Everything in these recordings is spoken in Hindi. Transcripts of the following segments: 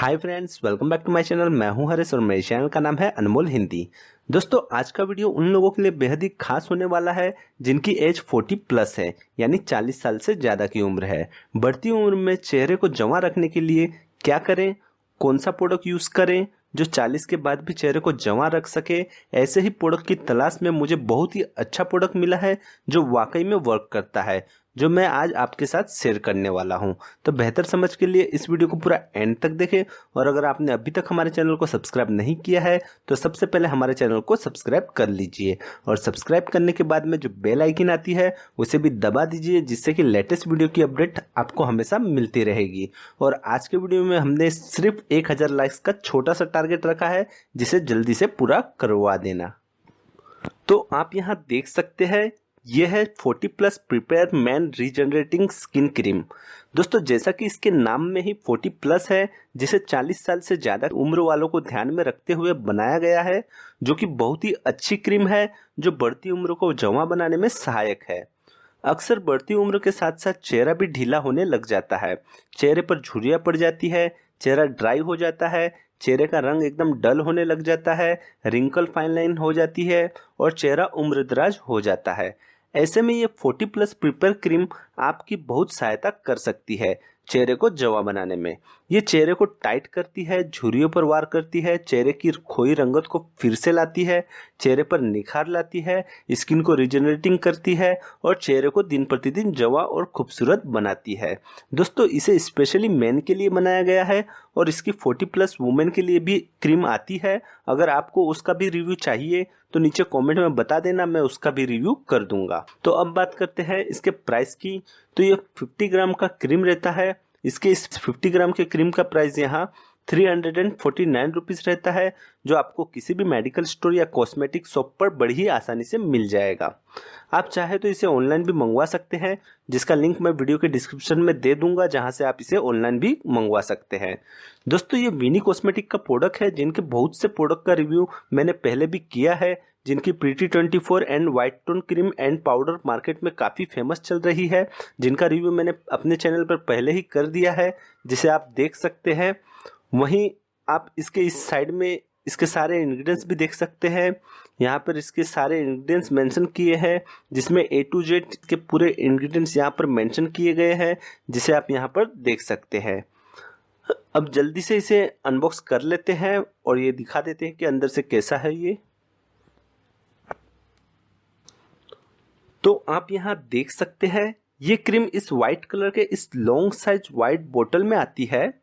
Hi friends, welcome back to my channel. मैं हूं हरीश और मेरे चैनल का नाम है अनमोल हिंदी। दोस्तों, आज का वीडियो उन लोगों के लिए बेहद ही खास होने वाला है जिनकी एज 40 प्लस है, यानी 40 साल से ज़्यादा की उम्र है। बढ़ती उम्र में चेहरे को जमा रखने के लिए क्या करें, कौन सा प्रोडक्ट यूज़ करें जो 40 के बाद भी चेहरे को जमा रख सके। ऐसे ही प्रोडक्ट की तलाश में मुझे बहुत ही अच्छा प्रोडक्ट मिला है जो वाकई में वर्क करता है, जो मैं आज आपके साथ शेयर करने वाला हूं। तो बेहतर समझ के लिए इस वीडियो को पूरा एंड तक देखें। और अगर आपने अभी तक हमारे चैनल को सब्सक्राइब नहीं किया है तो सबसे पहले हमारे चैनल को सब्सक्राइब कर लीजिए, और सब्सक्राइब करने के बाद में जो बेल आइकन आती है उसे भी दबा दीजिए, जिससे कि लेटेस्ट वीडियो की अपडेट आपको हमेशा मिलती रहेगी। और आज के वीडियो में हमने सिर्फ 1000 लाइक्स का छोटा सा टारगेट रखा है, जिसे जल्दी से पूरा करवा देना। तो आप यहाँ देख सकते हैं, यह है 40 plus prepare man regenerating skin cream. दोस्तों, जैसा कि इसके नाम में ही 40 प्लस है, जिसे 40 साल से ज़्यादा उम्र वालों को ध्यान में रखते हुए बनाया गया है, जो कि बहुत ही अच्छी क्रीम है जो बढ़ती उम्र को जवां बनाने में सहायक है। अक्सर बढ़ती उम्र के साथ साथ चेहरा भी ढीला होने लग जाता है, चेहरे पर झुर्रियाँ पड़ जाती है, चेहरा ड्राई हो जाता है, चेहरे का रंग एकदम डल होने लग जाता है, रिंकल फाइन लाइन हो जाती है और चेहरा उम्रदराज हो जाता है। ऐसे में ये 40 प्लस प्रिपेयर क्रीम आपकी बहुत सहायता कर सकती है चेहरे को जवा बनाने में। ये चेहरे को टाइट करती है, झुर्रियों पर वार करती है, चेहरे की खोई रंगत को फिर से लाती है, चेहरे पर निखार लाती है, स्किन को रिजनरेटिंग करती है और चेहरे को दिन प्रतिदिन जवा और खूबसूरत बनाती है। दोस्तों, इसे स्पेशली मेन के लिए बनाया गया है और इसकी 40 प्लस वुमेन के लिए भी क्रीम आती है। अगर आपको उसका भी रिव्यू चाहिए तो नीचे कमेंट में बता देना, मैं उसका भी रिव्यू कर दूंगा। तो अब बात करते हैं इसके प्राइस की। तो ये 50 ग्राम का क्रीम रहता है। इसके इस 50 ग्राम के क्रीम का प्राइस यहाँ 349 रुपीज़ रहता है, जो आपको किसी भी मेडिकल स्टोर या कॉस्मेटिक शॉप पर बड़ी ही आसानी से मिल जाएगा। आप चाहे तो इसे ऑनलाइन भी मंगवा सकते हैं, जिसका लिंक मैं वीडियो के डिस्क्रिप्शन में दे दूंगा, जहां से आप इसे ऑनलाइन भी मंगवा सकते हैं। दोस्तों, ये विनी कॉस्मेटिक का प्रोडक्ट है, जिनके बहुत से प्रोडक्ट का रिव्यू मैंने पहले भी किया है, जिनकी pretty 24 and white tone cream and powder market में काफ़ी फेमस चल रही है, जिनका रिव्यू मैंने अपने चैनल पर पहले ही कर दिया है, जिसे आप देख सकते हैं। वहीं आप इसके इस साइड में इसके सारे इंग्रेडिएंट्स भी देख सकते हैं। यहाँ पर इसके सारे इंग्रेडिएंट्स मेंशन किए हैं, जिसमें A to Z के पूरे इंग्रेडिएंट्स यहाँ पर मेंशन किए गए हैं, जिसे आप यहाँ पर देख सकते हैं। अब जल्दी से इसे अनबॉक्स कर लेते हैं और ये दिखा देते हैं कि अंदर से कैसा है ये। तो आप यहाँ देख सकते हैं, ये क्रीम इस वाइट कलर के इस लॉन्ग साइज वाइट बोतल में आती है,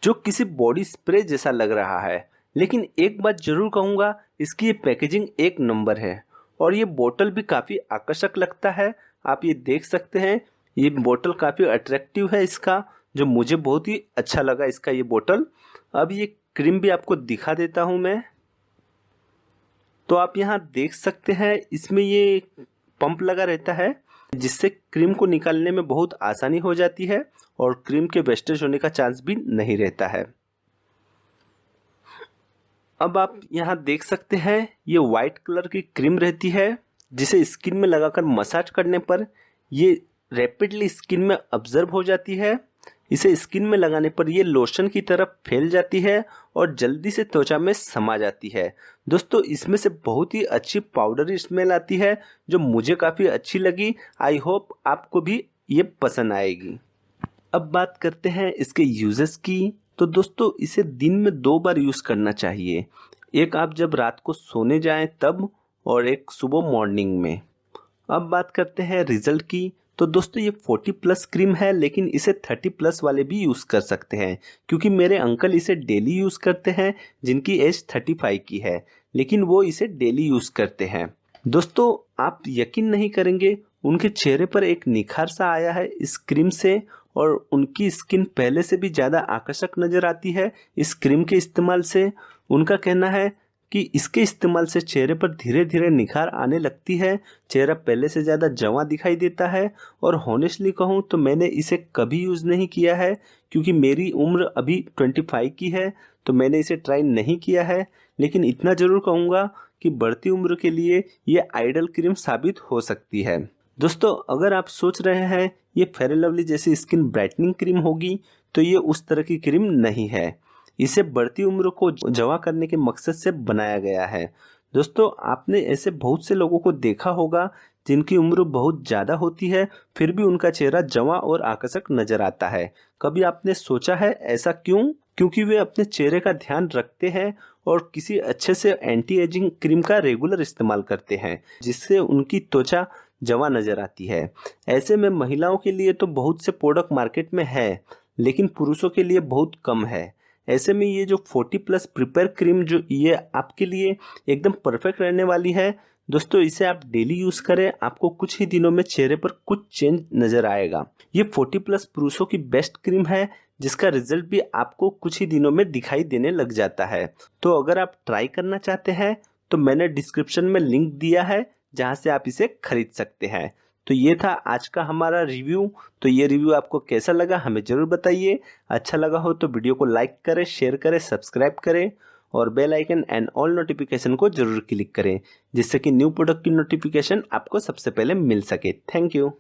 जो किसी बॉडी स्प्रे जैसा लग रहा है। लेकिन एक बात जरूर कहूँगा, इसकी ये पैकेजिंग एक नंबर है और ये बोतल भी काफ़ी आकर्षक लगता है। आप ये देख सकते हैं, ये बोतल काफ़ी अट्रैक्टिव है इसका, जो मुझे बहुत ही अच्छा लगा इसका ये बोतल। अब ये क्रीम भी आपको दिखा देता हूँ मैं। तो आप यहाँ देख सकते हैं, इसमें ये पंप लगा रहता है, जिससे क्रीम को निकालने में बहुत आसानी हो जाती है और क्रीम के वेस्टेज होने का चांस भी नहीं रहता है। अब आप यहाँ देख सकते हैं, ये वाइट कलर की क्रीम रहती है, जिसे स्किन में लगाकर मसाज करने पर ये रैपिडली स्किन में ऑब्जर्व हो जाती है। इसे स्किन में लगाने पर ये लोशन की तरफ फैल जाती है और जल्दी से त्वचा में समा जाती है। दोस्तों, इसमें से बहुत ही अच्छी पाउडरी स्मेल आती है, जो मुझे काफ़ी अच्छी लगी। आई होप आपको भी ये पसंद आएगी। अब बात करते हैं इसके यूजेस की। तो दोस्तों, इसे दिन में 2 बार यूज़ करना चाहिए, एक आप जब रात को सोने जाएं तब, और एक सुबह मॉर्निंग में। अब बात करते हैं रिजल्ट की। तो दोस्तों, ये 40 प्लस क्रीम है, लेकिन इसे 30 प्लस वाले भी यूज़ कर सकते हैं, क्योंकि मेरे अंकल इसे डेली यूज़ करते हैं, जिनकी एज 35 की है, लेकिन वो इसे डेली यूज़ करते हैं। दोस्तों, आप यकीन नहीं करेंगे, उनके चेहरे पर एक निखार सा आया है इस क्रीम से, और उनकी स्किन पहले से भी ज़्यादा आकर्षक नज़र आती है इस क्रीम के इस्तेमाल से। उनका कहना है कि इसके इस्तेमाल से चेहरे पर धीरे धीरे निखार आने लगती है, चेहरा पहले से ज़्यादा जवां दिखाई देता है। और हॉनेस्टली कहूँ तो मैंने इसे कभी यूज़ नहीं किया है, क्योंकि मेरी उम्र अभी 25 की है, तो मैंने इसे ट्राई नहीं किया है। लेकिन इतना ज़रूर कहूँगा कि बढ़ती उम्र के लिए ये आइडल क्रीम साबित हो सकती है। दोस्तों, अगर आप सोच रहे हैं ये फेयर लवली जैसी स्किन ब्राइटनिंग क्रीम होगी, तो ये उस तरह की क्रीम नहीं है। इसे बढ़ती उम्र को जवां करने के मकसद से बनाया गया है। दोस्तों, आपने ऐसे बहुत से लोगों को देखा होगा जिनकी उम्र बहुत ज़्यादा होती है, फिर भी उनका चेहरा जवां और आकर्षक नजर आता है। कभी आपने सोचा है ऐसा क्यों? क्योंकि वे अपने चेहरे का ध्यान रखते हैं और किसी अच्छे से एंटी एजिंग क्रीम का रेगुलर इस्तेमाल करते हैं, जिससे उनकी त्वचा जवां नजर आती है। ऐसे में महिलाओं के लिए तो बहुत से प्रोडक्ट मार्केट में है, लेकिन पुरुषों के लिए बहुत कम है। ऐसे में ये जो 40 प्लस प्रिपेयर क्रीम जो ये आपके लिए एकदम परफेक्ट रहने वाली है। दोस्तों, इसे आप डेली यूज करें, आपको कुछ ही दिनों में चेहरे पर कुछ चेंज नजर आएगा। ये 40 प्लस पुरुषों की बेस्ट क्रीम है, जिसका रिजल्ट भी आपको कुछ ही दिनों में दिखाई देने लग जाता है। तो अगर आप ट्राई करना चाहते हैं तो मैंने डिस्क्रिप्शन में लिंक दिया है, जहां से आप इसे खरीद सकते हैं। तो ये था आज का हमारा रिव्यू। तो ये रिव्यू आपको कैसा लगा हमें जरूर बताइए। अच्छा लगा हो तो वीडियो को लाइक करें, शेयर करें, सब्सक्राइब करें और bell icon and all notification को जरूर क्लिक करें, जिससे कि न्यू प्रोडक्ट की नोटिफिकेशन आपको सबसे पहले मिल सके। Thank you.